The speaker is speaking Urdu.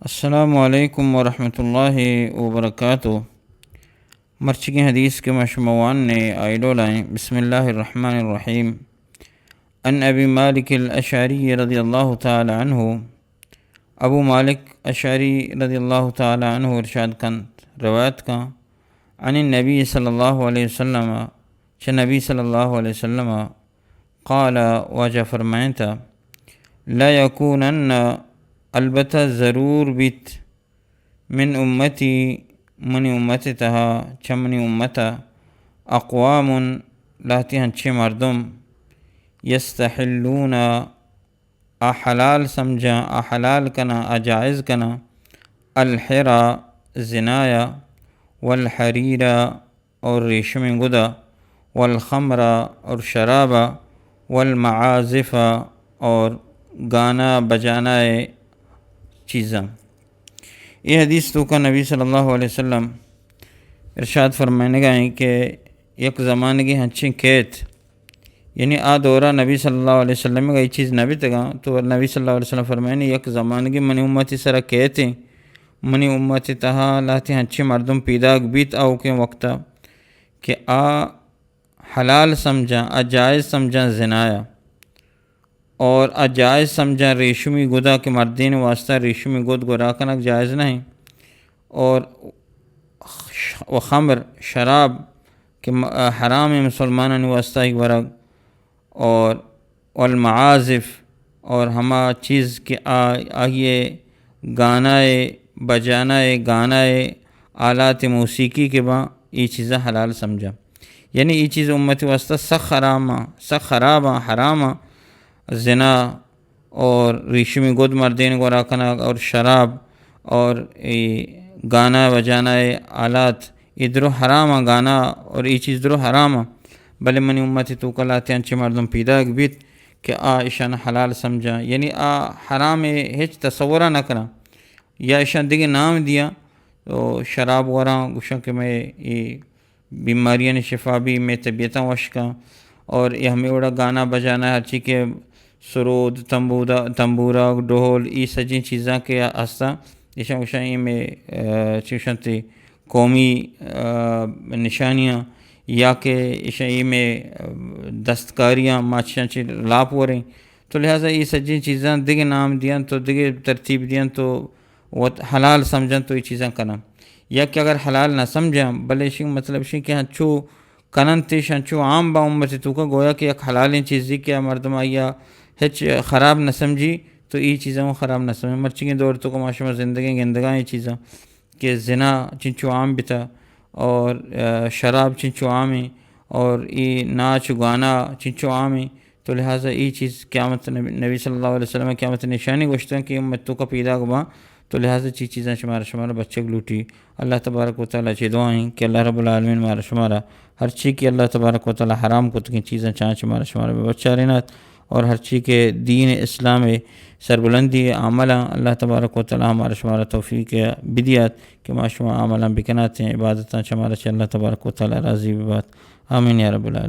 السلام علیکم ورحمۃ اللہ وبرکاتہ۔ مرچی حدیث کے مشموعان نے آئیڈو لائیں۔ بسم اللہ الرحمن الرحیم۔ ان ابی مالک الاشعری رضی اللہ تعالی عنہ، ابو مالک اشعری رضی اللہ تعالی عنہ ارشاد کن روایت کا عن النبی صلی اللہ علیہ وسلم، چھ نبی صلی اللہ علیہ وسلم قال واجہ فرمائیں تھا، لا یکونن البتہ ضرور بیت من امتی منی امت تہا چمنی امتا اقوام لاتی ہنچے مردم یستحلون احلال سمجھا احلال کنا اجائز کنا الحرا زنایا والحریرا اور ریشم گدا والخمرا اور شرابا والمعازف اور گانا بجانا چیزاں۔ یہ حدیث تو کا نبی صلی اللہ علیہ وسلم ارشاد فرمانے گا کہ یک زمانے کی ہنچیں کیت، یعنی دورہ نبی صلی اللہ علیہ وسلم کا یہ چیز نبی تگا تو نبی صلی اللہ علیہ وسلم فرمائنے یک زمانے کی منی امتی سرا کہتے منی امتی تہا لاتی ہنچیں مردم پیدا بیت آؤ کے وقتا کہ حلال سمجھا اجائز سمجھا زنایا اور اجائز سمجھا ریشمی گدا کے مردین واسطہ ریشمی گد گرا کنک جائز نہیں، اور خمر شراب کے حرام مسلمانوں واسطہ ایک ورگ، اور والمعازف اور ہما چیز کے آئیے گانائے بجانائے گانائے آلات موسیقی کے بعد یہ چیزیں حلال سمجھا، یعنی یہ چیز امت واسطہ سخ خرابہ حرامہ زنا اور ریشمی گد مردین کو راکنا اور شراب اور گانا بجانا آلات یہ درو حرام گانا اور یہ چیز درو حرام، بلے منی امتی تو کلاتے انچے مردم پیدا بیت کہ اشان حلال سمجھا، یعنی حرام ہیچ تصورہ نہ کرا یا اشان دیگے نام دیا تو شراب وراں گوشا کہ میں یہ بیماریاں شفا بھی میں طبیعتاں وشکا، اور یہ ہمیں اڑا گانا بجانا ہر چیز کے سرود تمبورا ڈھول یہ سجیں چیزاں کے آستہ اشان گوشا میں چوشن تے قومی نشانیاں یا کہ اشائی میں دستکاریاں ماچیاں لاپ ہو رہیں، تو لہٰذا یہ سجیں چیزاں دیگے نام دیاں تو دیگے ترتیب دیاں تو وہ حلال سمجھن تو یہ چیزاں کرنا، یا کہ اگر حلال نہ سمجھاں بلے شی مطلب شی کہ ہنچو کنن تیش ہنچو عام با امت تو کا گویا کہ ایک حلال چیزی کیا مردم آیا ہچ خراب نہ سمجھی تو یہ چیزیں وہ خراب نہ سمجھ مرچی کے دور تو کا معاشمہ زندگی گندگاں یہ چیزاں کہ زنا چنچو عام بتا اور شراب چنچو عام ہے اور یہ ناچ گانا چنچو عام ہے، تو لہٰذا یہ چیز قیامت نبی صلی اللہ علیہ وسلم قیامت نشانی گوشتاں کہ امت کا پیدا گباں، تو لہٰذا چیزاں شمارا بچے لوٹی۔ اللہ تبارک و تعالیٰ چی دعائیں کہ اللہ رب العالمین مارا شمارا ہر چیز کی اللہ تبارک و تعالیٰ حرام کو تکیں چیزیں چانچ شمارا بچہ رینات، اور ہر چیز کے دین اسلام سربلندی عملہ اللہ تبارک و تعالیٰ ہمارا شمارا توفیق بدیات کہ معاشمہ عملہ بکنات ہیں عبادتاں شمارا اللہ تبارک و تعالیٰ راضی بات، آمین یا رب العالمین۔